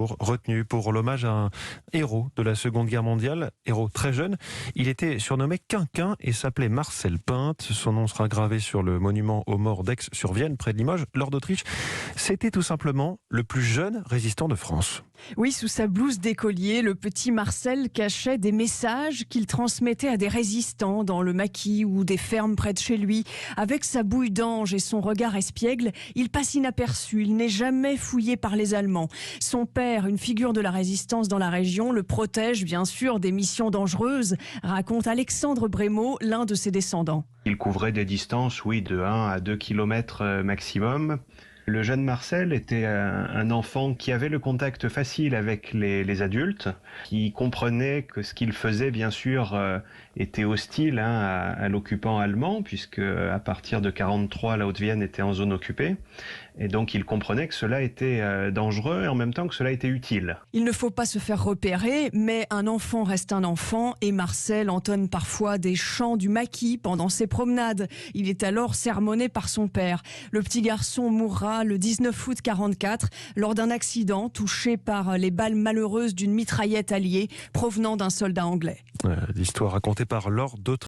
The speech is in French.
Retenu pour l'hommage à un héros de la Seconde Guerre mondiale, héros très jeune. Il était surnommé Quinquin et s'appelait Marcel Pinte. Son nom sera gravé sur le monument aux morts d'Aix-sur-Vienne, près de Limoges. Lord d'Autriche, c'était tout simplement le plus jeune résistant de France. Oui, sous sa blouse d'écolier, le petit Marcel cachait des messages qu'il transmettait à des résistants dans le maquis ou des fermes près de chez lui. Avec sa bouille d'ange et son regard espiègle, il passe inaperçu. Il n'est jamais fouillé par les Allemands. Son père, une figure de la résistance dans la région, le protège bien sûr des missions dangereuses, raconte Alexandre Brémaud, l'un de ses descendants. Il couvrait des distances, de 1 à 2 kilomètres maximum. Le jeune Marcel était un enfant qui avait le contact facile avec les adultes, qui comprenait que ce qu'il faisait, bien sûr, était hostile à l'occupant allemand, puisque à partir de 1943, la Haute-Vienne était en zone occupée. Et donc il comprenait que cela était dangereux et en même temps que cela était utile. Il ne faut pas se faire repérer, mais un enfant reste un enfant et Marcel entonne parfois des chants du maquis pendant ses promenades. Il est alors sermonné par son père. Le petit garçon mourra le 19 août 1944 lors d'un accident touché par les balles malheureuses d'une mitraillette alliée provenant d'un soldat anglais. L'histoire racontée par Lord d'Autriche.